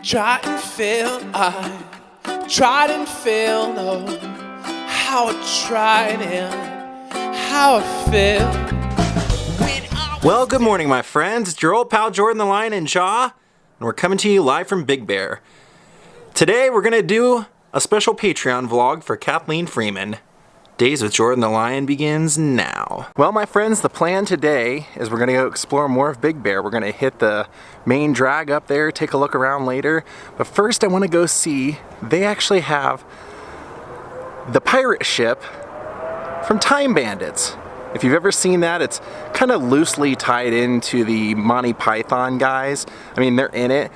Tried and failed, I tried and failed, oh, how I tried and how I failed. Well, good morning, my friends. It's your old pal Jordan the Lion and Jaw, and we're coming to you live from Big Bear. Today, we're going to do a special Patreon vlog for Kathleen Freeman. Daze with Jordan the Lion begins now. Well, my friends, the plan today is we're going to go explore more of Big Bear. We're going to hit the main drag up there, take a look around later. But first, I want to go see, they actually have the pirate ship from Time Bandits. If you've ever seen that, it's kind of loosely tied into the Monty Python guys. I mean, they're in it.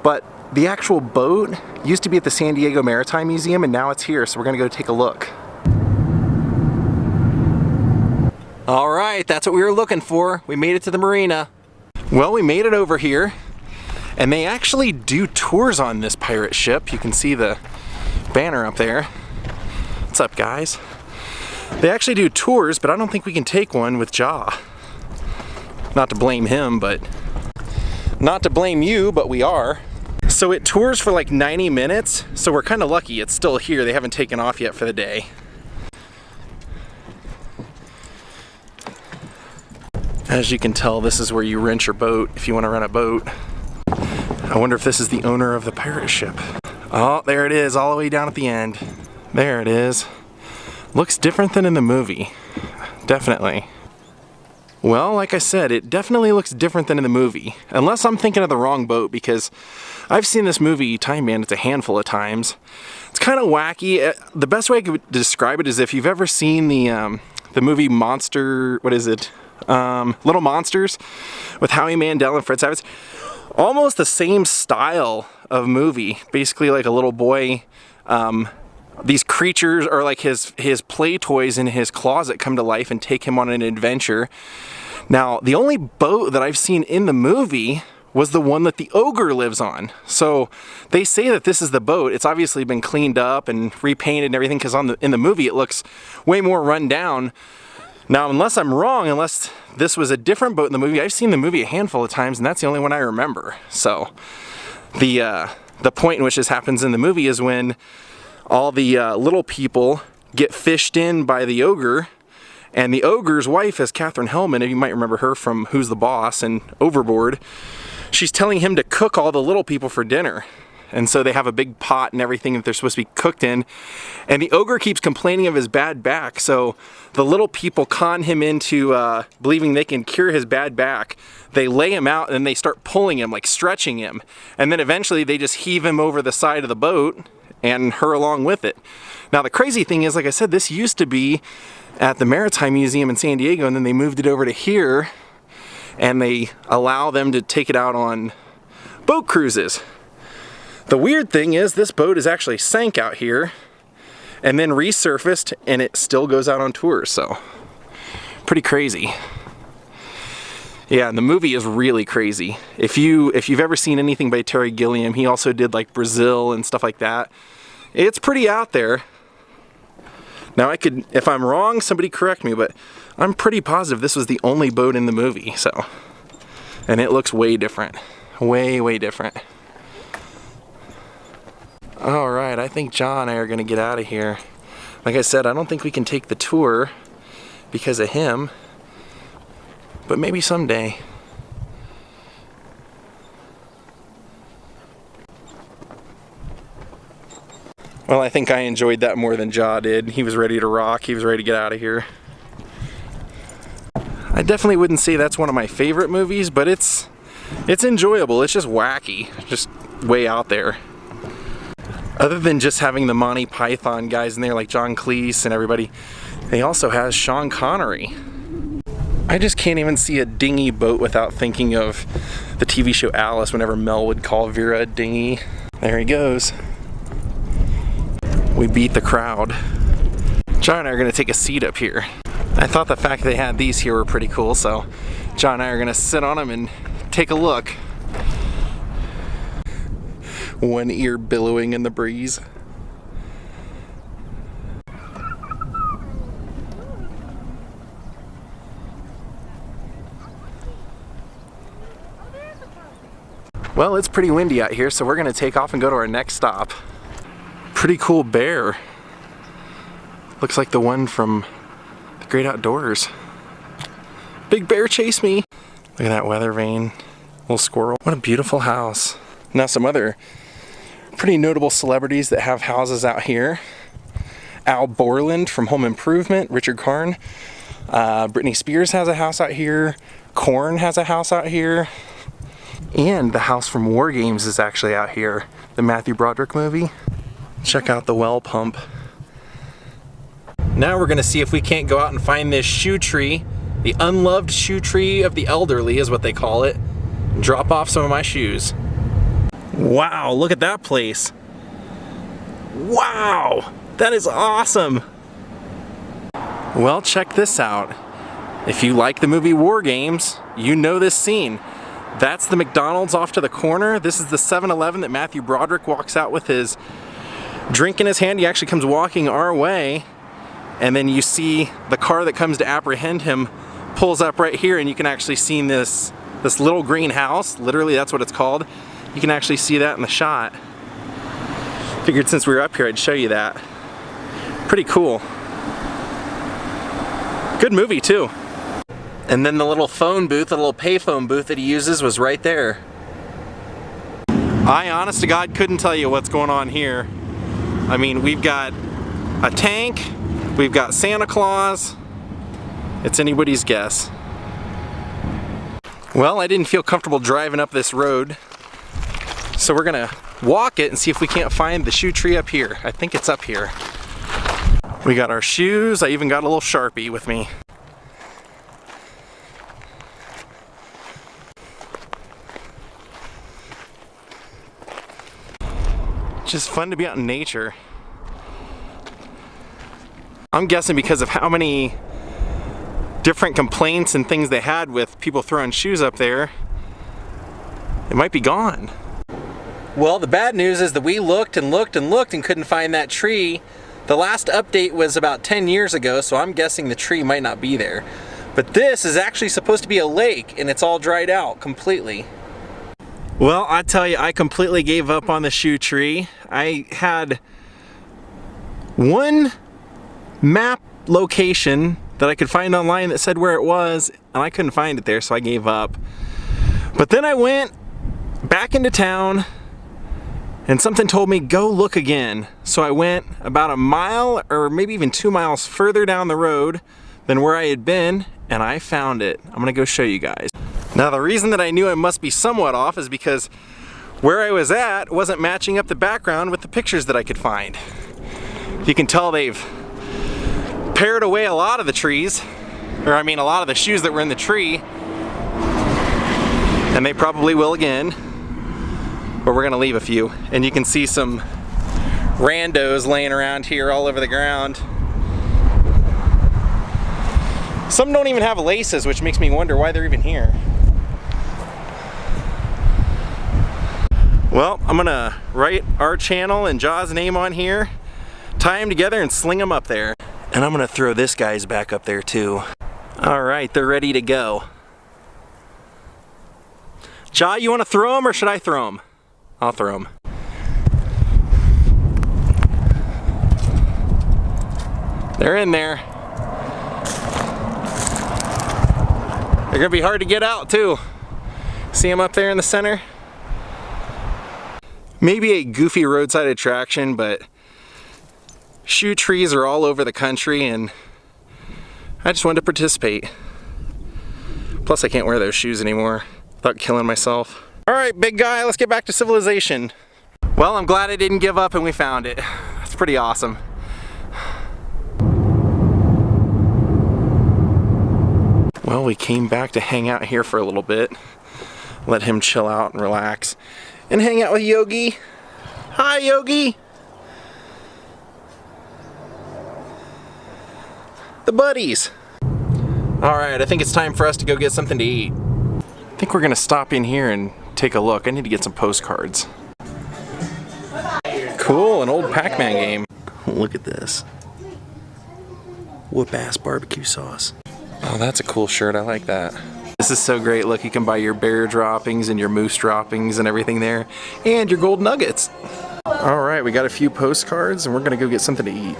But the actual boat used to be at the San Diego Maritime Museum, and now it's here, so we're going to go take a look. Alright, that's what we were looking for. We made it to the marina. Well, we made it over here, and they actually do tours on this pirate ship. You can see the banner up there. What's up, guys? They actually do tours, but I don't think we can take one with Jaw. Not to blame him, but not to blame you, but we are. So it tours for like 90 minutes, so we're kind of lucky it's still here. They haven't taken off yet for the day. As you can tell, this is where you rent your boat if you want to rent a boat. I wonder if this is the owner of the pirate ship. Oh, there it is, all the way down at the end. There it is. Looks different than in the movie. Definitely. Well, like I said, it definitely looks different than in the movie. Unless I'm thinking of the wrong boat, because I've seen this movie, Time Bandits, a handful of times. It's kind of wacky. The best way I could describe it is if you've ever seen the movie Monster, what is it? Little Monsters with Howie Mandel and Fred Savage. Almost the same style of movie. Basically like a little boy, these creatures are like his play toys in his closet come to life and take him on an adventure. Now, the only boat that I've seen in the movie was the one that the ogre lives on. So they say that this is the boat. It's obviously been cleaned up and repainted and everything, because in the movie it looks way more run down. Now, unless I'm wrong, unless this was a different boat in the movie, I've seen the movie a handful of times, and that's the only one I remember. So the point in which this happens in the movie is when all the little people get fished in by the ogre, and the ogre's wife is Katherine Hellman, and you might remember her from Who's the Boss and Overboard. She's telling him to cook all the little people for dinner. And so they have a big pot and everything that they're supposed to be cooked in. And the ogre keeps complaining of his bad back, so the little people con him into believing they can cure his bad back. They lay him out and they start pulling him, like stretching him. And then eventually they just heave him over the side of the boat and her along with it. Now the crazy thing is, like I said, this used to be at the Maritime Museum in San Diego, and then they moved it over to here, and they allow them to take it out on boat cruises. The weird thing is this boat is actually sank out here and then resurfaced, and it still goes out on tours, so pretty crazy. Yeah, and the movie is really crazy. If you've ever seen anything by Terry Gilliam, he also did like Brazil and stuff like that. It's pretty out there. Now if I'm wrong, somebody correct me, but I'm pretty positive this was the only boat in the movie, so. And it looks way different. Way, way different. Alright, I think John and I are going to get out of here. Like I said, I don't think we can take the tour because of him, but maybe someday. Well, I think I enjoyed that more than Jaw did. He was ready to rock. He was ready to get out of here. I definitely wouldn't say that's one of my favorite movies, but it's enjoyable. It's just wacky. Just way out there. Other than just having the Monty Python guys in there like John Cleese and everybody, they also has Sean Connery. I just can't even see a dinghy boat without thinking of the TV show Alice whenever Mel would call Vera a dinghy. There he goes. We beat the crowd. John and I are going to take a seat up here. I thought the fact they had these here were pretty cool, so John and I are going to sit on them and take a look. One ear billowing in the breeze. Well, it's pretty windy out here, so we're gonna take off and go to our next stop. Pretty cool bear. Looks like the one from the Great Outdoors. Big bear chase me. Look at that weather vane. Little squirrel. What a beautiful house. Now some other pretty notable celebrities that have houses out here. Al Borland from Home Improvement, Richard Karn. Britney Spears has a house out here. Korn has a house out here. And the house from WarGames is actually out here. The Matthew Broderick movie. Check out the well pump. Now we're gonna see if we can't go out and find this shoe tree. The unloved shoe tree of the elderly is what they call it. Drop off some of my shoes. Wow, look at that place. Wow, that is awesome. Well, check this out. If you like the movie WarGames, you know this scene. That's the McDonald's off to the corner. This is the 7-Eleven that Matthew Broderick walks out with his drink in his hand. He actually comes walking our way, and then you see the car that comes to apprehend him pulls up right here, and you can actually see this little green house. Literally, that's what it's called. You can actually see that in the shot. Figured since we were up here, I'd show you that. Pretty cool. Good movie too. And then the little phone booth, the little payphone booth that he uses was right there. I, honest to God, couldn't tell you what's going on here. I mean, we've got a tank, we've got Santa Claus. It's anybody's guess. Well, I didn't feel comfortable driving up this road, so we're gonna walk it and see if we can't find the shoe tree up here. I think it's up here. We got our shoes. I even got a little Sharpie with me. Just fun to be out in nature. I'm guessing because of how many different complaints and things they had with people throwing shoes up there, it might be gone. Well, the bad news is that we looked and looked and looked and couldn't find that tree. The last update was about 10 years ago, so I'm guessing the tree might not be there. But this is actually supposed to be a lake, and it's all dried out completely. Well, I tell you, I completely gave up on the shoe tree. I had one map location that I could find online that said where it was, and I couldn't find it there, so I gave up. But then I went back into town, and something told me, go look again. So I went about a mile, or maybe even 2 miles further down the road than where I had been, and I found it. I'm gonna go show you guys. Now, the reason that I knew I must be somewhat off is because where I was at wasn't matching up the background with the pictures that I could find. You can tell they've pared away a lot of the trees, or I mean a lot of the shoes that were in the tree, and they probably will again, but we're gonna leave a few. And you can see some randos laying around here all over the ground. Some don't even have laces, which makes me wonder why they're even here. Well, I'm gonna write our channel and Jaw's name on here, tie them together and sling them up there. And I'm gonna throw this guy's back up there too. All right, they're ready to go. Jaw, you wanna throw them or should I throw them? I'll throw them. They're in there. They're gonna be hard to get out too. See them up there in the center? Maybe a goofy roadside attraction, but shoe trees are all over the country and I just wanted to participate. Plus I can't wear those shoes anymore without killing myself. All right, big guy, let's get back to civilization. Well, I'm glad I didn't give up and we found it. That's pretty awesome. Well, we came back to hang out here for a little bit. Let him chill out and relax. And hang out with Yogi. Hi, Yogi. The buddies. All right, I think it's time for us to go get something to eat. I think we're gonna stop in here and take a look. I need to get some postcards. Cool, an old Pac-Man game. Look at this. Whoop-ass barbecue sauce. Oh, that's a cool shirt, I like that. This is so great. Look, you can buy your bear droppings and your moose droppings and everything there, and your gold nuggets. All right, we got a few postcards and we're gonna go get something to eat.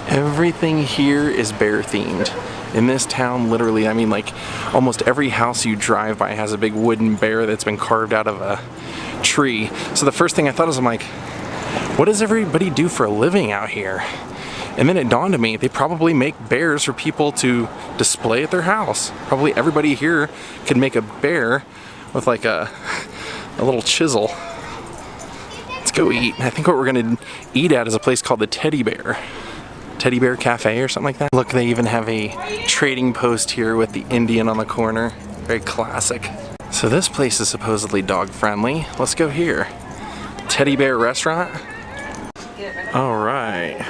Everything here is bear themed. In this town, literally, I mean, like almost every house you drive by has a big wooden bear that's been carved out of a tree. So the first thing I thought was, I'm like, what does everybody do for a living out here? And then it dawned on me, they probably make bears for people to display at their house. Probably everybody here could make a bear with like a little chisel. Let's go eat. I think what we're gonna eat at is a place called the Teddy Bear Cafe or something like that. Look, they even have a trading post here with the Indian on the corner. Very classic. So this place is supposedly dog friendly. Let's go here. Teddy Bear Restaurant. All right.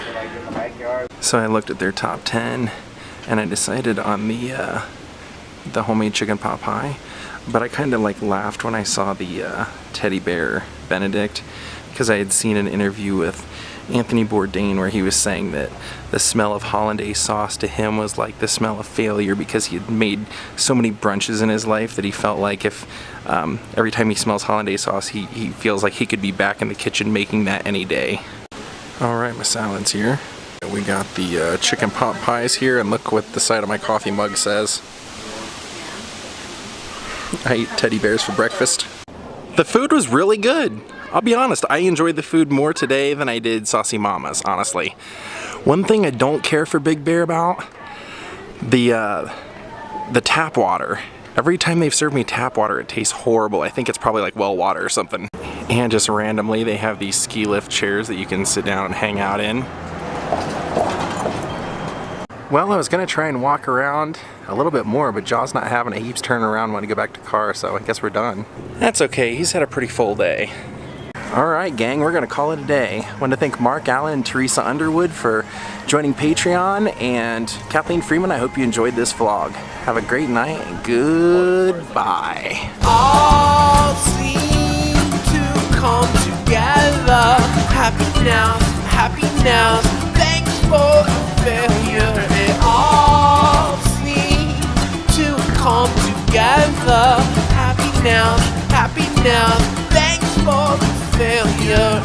So I looked at their top 10 and I decided on the homemade chicken pot pie, but I kind of like laughed when I saw the Teddy Bear Benedict, because I had seen an interview with Anthony Bourdain where he was saying that the smell of hollandaise sauce to him was like the smell of failure, because he had made so many brunches in his life that he felt like if every time he smells hollandaise sauce, he feels like he could be back in the kitchen making that any day. Alright, my salad's here. We got the chicken pot pies here, and look what the side of my coffee mug says. I eat teddy bears for breakfast. The food was really good. I'll be honest, I enjoyed the food more today than I did Saucy Mama's, honestly. One thing I don't care for Big Bear about, the tap water. Every time they've served me tap water, it tastes horrible. I think it's probably like well water or something. And just randomly, they have these ski lift chairs that you can sit down and hang out in. Well, I was gonna try and walk around a little bit more, but Jaw's not having it. He keeps turning around when to go back to the car, so I guess we're done. That's okay, he's had a pretty full day. Alright gang, we're gonna call it a day. I want to thank Mark Allen and Teresa Underwood for joining Patreon, and Kathleen Freeman, I hope you enjoyed this vlog. Have a great night and goodbye. All seem to come together. Happy now, thanks for the failure. It all seems to come together. Happy now, thanks for the failure.